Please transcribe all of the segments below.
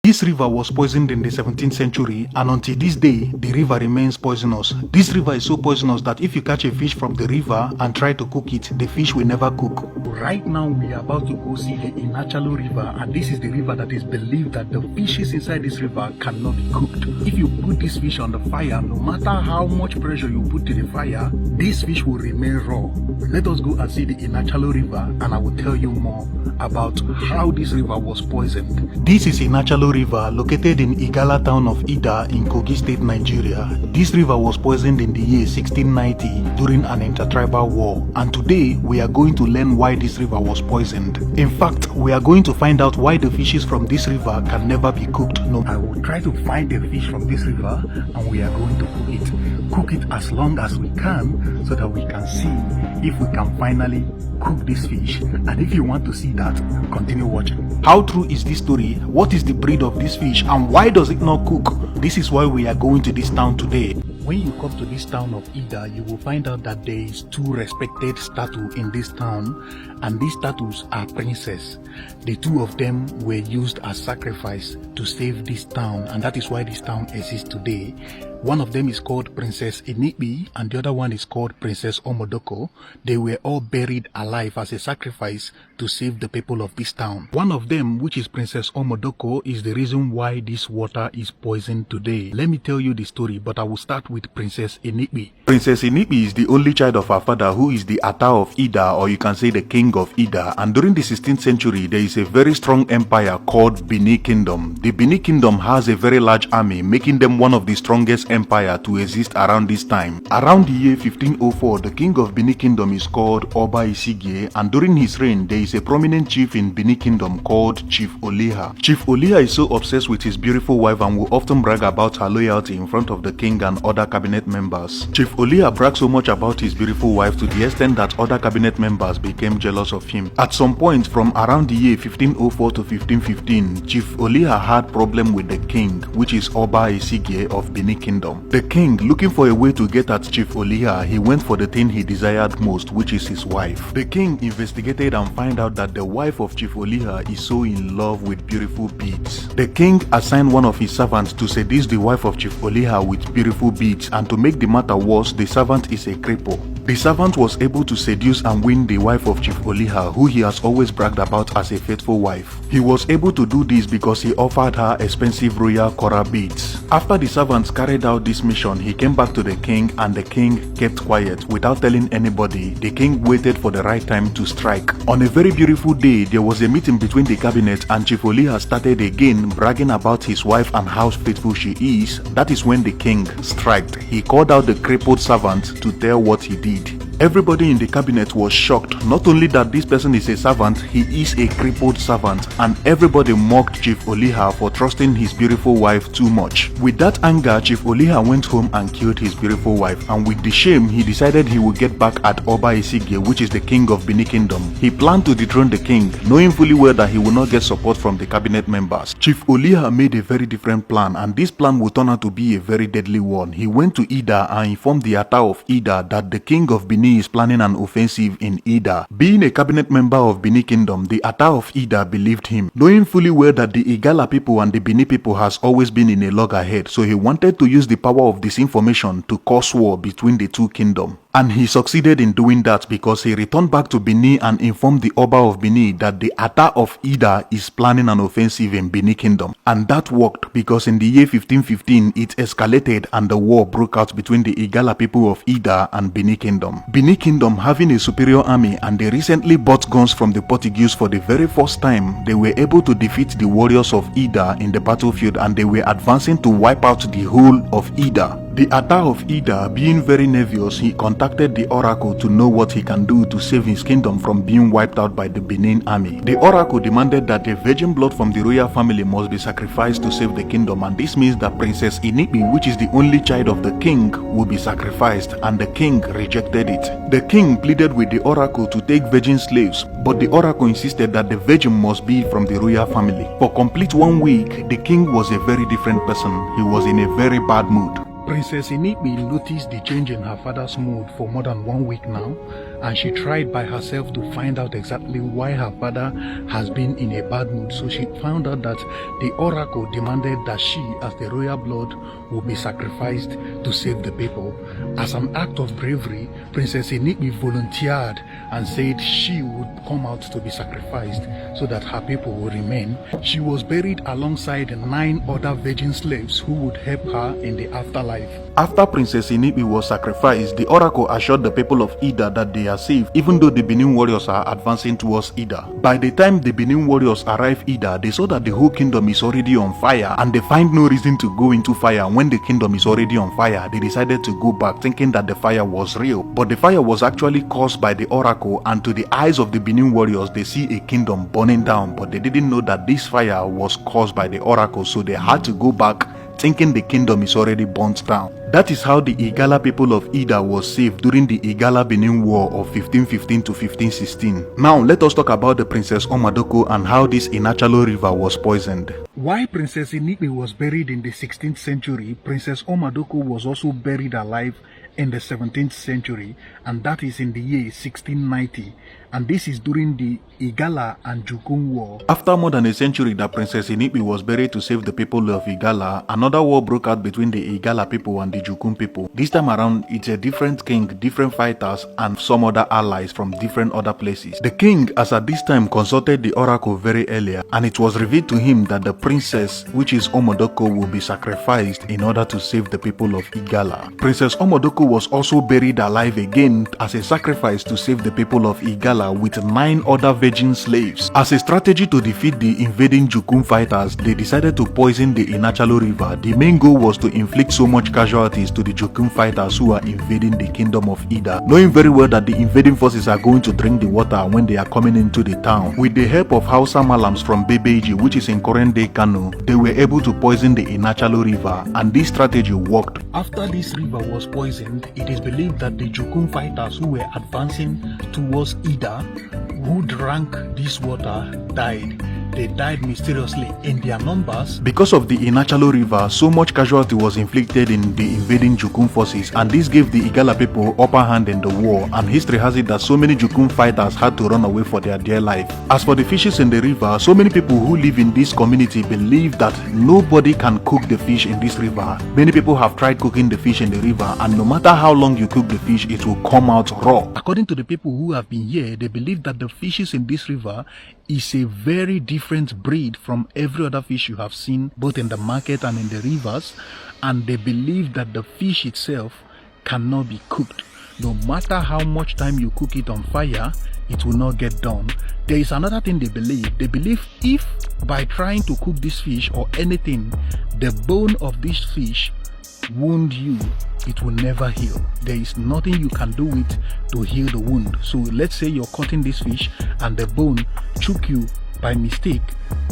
This river was poisoned in the 17th century, and until this day, the river remains poisonous. This river is so poisonous that if you catch a fish from the river and try to cook it, the fish will never cook. Right now, we are about to go see the Inachalo River, and this is the river that is believed that the fishes inside this river cannot be cooked. If you put this fish on the fire, no matter how much pressure you put to the fire, this fish will remain raw. Let us go and see the Inachalo River, and I will tell you more about how this river was poisoned. This is Inachalo River, located in Igala town of Idah in Kogi State, Nigeria. This river was poisoned in the year 1690 during an intertribal war, and today we are going to learn why this river was poisoned. In fact, we are going to find out why the fishes from this river can never be cooked. No, I will try to find the fish from this river, and we are going to cook it. Cook it as long as we can, so that we can see if we can finally cook this fish. And if you want to see that, continue watching. How true is this story? What is the breed of this fish, and why does it not cook? This is why we are going to this town today. When you come to this town of Idah, you will find out that there is two respected statues in this town, and these statues are princes. The two of them were used as sacrifice to save this town, and that is why this town exists today. One of them is called Princess Inibi, and the other one is called Princess Omodoko. They were all buried alive as a sacrifice to save the people of this town. One of them, which is Princess Omodoko, is the reason why this water is poisoned today. Let me tell you the story, but I will start with Princess Inibi. Princess Inibi is the only child of her father, who is the Ata of Idah, or you can say the king of Idah. And during the 16th century, there is a very strong empire called Benin Kingdom. The Benin Kingdom has a very large army, making them one of the strongest empire to exist around this time. Around the year 1504, the king of Benin Kingdom is called Oba Isigye, and during his reign, there is a prominent chief in Benin Kingdom called Chief Oliha. Chief Oliha is so obsessed with his beautiful wife and will often brag about her loyalty in front of the king and other cabinet members. Chief Oliha bragged so much about his beautiful wife to the extent that other cabinet members became jealous of him. At some point from around the year 1504 to 1515, Chief Oliha had problem with the king, which is Oba Isigye of Benin Kingdom. The king, looking for a way to get at Chief Oliha, he went for the thing he desired most, which is his wife. The king investigated and found out that the wife of Chief Oliha is so in love with beautiful beads. The king assigned one of his servants to seduce the wife of Chief Oliha with beautiful beads, and to make the matter worse, the servant is a cripple. The servant was able to seduce and win the wife of Chief Oliha, who he has always bragged about as a faithful wife. He was able to do this because he offered her expensive royal coral beads. After the servants carried out this mission, he came back to the king, and the king kept quiet without telling anybody. The king waited for the right time to strike. On a very beautiful day, there was a meeting between the cabinet, and Chief Oliha started again bragging about his wife and how faithful she is. That is when the king struck. He called out the crippled servant to tell what he did. Everybody in the cabinet was shocked. Not only that this person is a servant, he is a crippled servant, and everybody mocked Chief Oliha for trusting his beautiful wife too much. With that anger, Chief Oliha went home and killed his beautiful wife, and with the shame, he decided he would get back at Oba Isigye, which is the king of Benin Kingdom. He planned to dethrone the king, knowing fully well that he would not get support from the cabinet members. Chief Oliha made a very different plan, and this plan would turn out to be a very deadly one. He went to Idah and informed the Ata of Idah that the king of Benin is planning an offensive in Idah. Being a cabinet member of Benin Kingdom, the Ata of Idah believed him, knowing fully well that the Igala people and the Benin people has always been in a loggerhead, so he wanted to use the power of disinformation to cause war between the two kingdoms. And he succeeded in doing that because he returned back to Benin and informed the Oba of Benin that the Ata of Idah is planning an offensive in Benin Kingdom. And that worked because in the year 1515, it escalated and the war broke out between the Igala people of Idah and Benin Kingdom. Benin Kingdom having a superior army, and they recently bought guns from the Portuguese for the very first time, they were able to defeat the warriors of Idah in the battlefield, and they were advancing to wipe out the whole of Idah. The Ata of Idah, being very nervous, he contacted the oracle to know what he can do to save his kingdom from being wiped out by the Benin army. The oracle demanded that a virgin blood from the royal family must be sacrificed to save the kingdom, and this means that Princess Inibi, which is the only child of the king, will be sacrificed, and the king rejected it. The king pleaded with the oracle to take virgin slaves, but the oracle insisted that the virgin must be from the royal family. For complete 1 week, the king was a very different person. He was in a very bad mood. Princess Inibi noticed the change in her father's mood for more than 1 week now, and she tried by herself to find out exactly why her father has been in a bad mood. So she found out that the oracle demanded that she, as the royal blood, would be sacrificed to save the people. As an act of bravery, Princess Enigmi volunteered and said she would come out to be sacrificed so that her people would remain. She was buried alongside 9 other virgin slaves who would help her in the afterlife. After Princess Enigmi was sacrificed, the oracle assured the people of Idah that they are safe, even though the Benin warriors are advancing towards Idah. By the time the Benin warriors arrive Idah, they saw that the whole kingdom is already on fire, and they find no reason to go into fire. When the kingdom is already on fire, they decided to go back, thinking that the fire was real. But the fire was actually caused by the oracle, and to the eyes of the Benin warriors, they see a kingdom burning down, but they didn't know that this fire was caused by the oracle, so they had to go back, thinking the kingdom is already burnt down. That is how the Igala people of Idah was saved during the Igala-Benin War of 1515 to 1516. Now let us talk about the Princess Omadoko and how this Inachalo river was poisoned. While Princess Enigmi was buried in the 16th century, Princess Omadoko was also buried alive in the 17th century, and that is in the year 1690, and this is during the Igala and Jukun War. After more than a century that Princess Enigmi was buried to save the people of Igala, another war broke out between the Igala people and the Jukun people. This time around, it's a different king, different fighters, and some other allies from different other places. The king, as at this time, consulted the oracle very earlier, and it was revealed to him that the princess, which is Omodoko, will be sacrificed in order to save the people of Igala. Princess Omodoko was also buried alive again as a sacrifice to save the people of Igala with 9 other virgin slaves. As a strategy to defeat the invading Jukun fighters, they decided to poison the Inachalo river. The main goal was to inflict so much casualties to the Jukun fighters who are invading the kingdom of Idah, knowing very well that the invading forces are going to drink the water when they are coming into the town. With the help of Hausa Malams from Bebeji, which is in current-day Kano, they were able to poison the Inachalo river, and this strategy worked. After this river was poisoned, it is believed that the Jukun fighters who were advancing towards Idah, who drank this water, died. They died mysteriously in their numbers. Because of the Inachalo river, so much casualty was inflicted in the invading Jukun forces, and this gave the Igala people upper hand in the war, and history has it that so many Jukun fighters had to run away for their dear life. As for the fishes in the river, so many people who live in this community believe that nobody can cook the fish in this river. Many people have tried cooking the fish in the river, and no matter how long you cook the fish, it will come out raw. According to the people who have been here, they believe that the fishes in this river is a very different breed from every other fish you have seen both in the market and in the rivers, and they believe that the fish itself cannot be cooked. No matter how much time you cook it on fire, it will not get done. There is another thing they believe. They believe if by trying to cook this fish or anything, the bone of this fish wound you, it will never heal. There is nothing you can do with to heal the wound. So let's say you're cutting this fish and the bone choke you by mistake,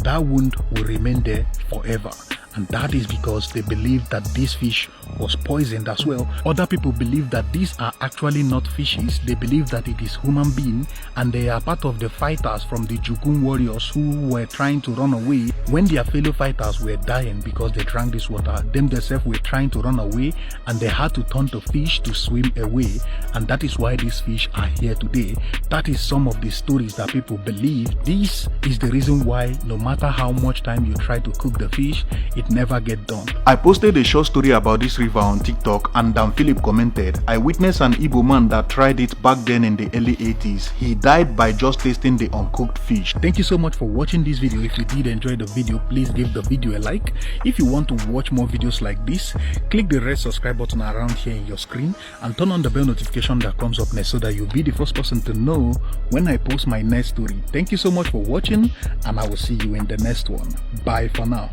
that wound will remain there forever. And that is because they believe that this fish was poisoned as well. Other people believe that these are actually not fishes. They believe that it is human being, and they are part of the fighters from the Jukun warriors who were trying to run away when their fellow fighters were dying because they drank this water. Them themselves were trying to run away, and they had to turn to fish to swim away, and that is why these fish are here today. That is some of the stories that people believe. This is the reason why no matter how much time you try to cook the fish, it never get done. I posted a short story about this river on TikTok, and Dan Philip commented, "I witnessed an Igbo man that tried it back then in the early 80s. He died by just tasting the uncooked fish." Thank you so much for watching this video. If you did enjoy the video, please give the video a like. If you want to watch more videos like this, click the red subscribe button around here in your screen and turn on the bell notification that comes up next so that you'll be the first person to know when I post my next story. Thank you so much for watching, and I will see you in the next one. Bye for now.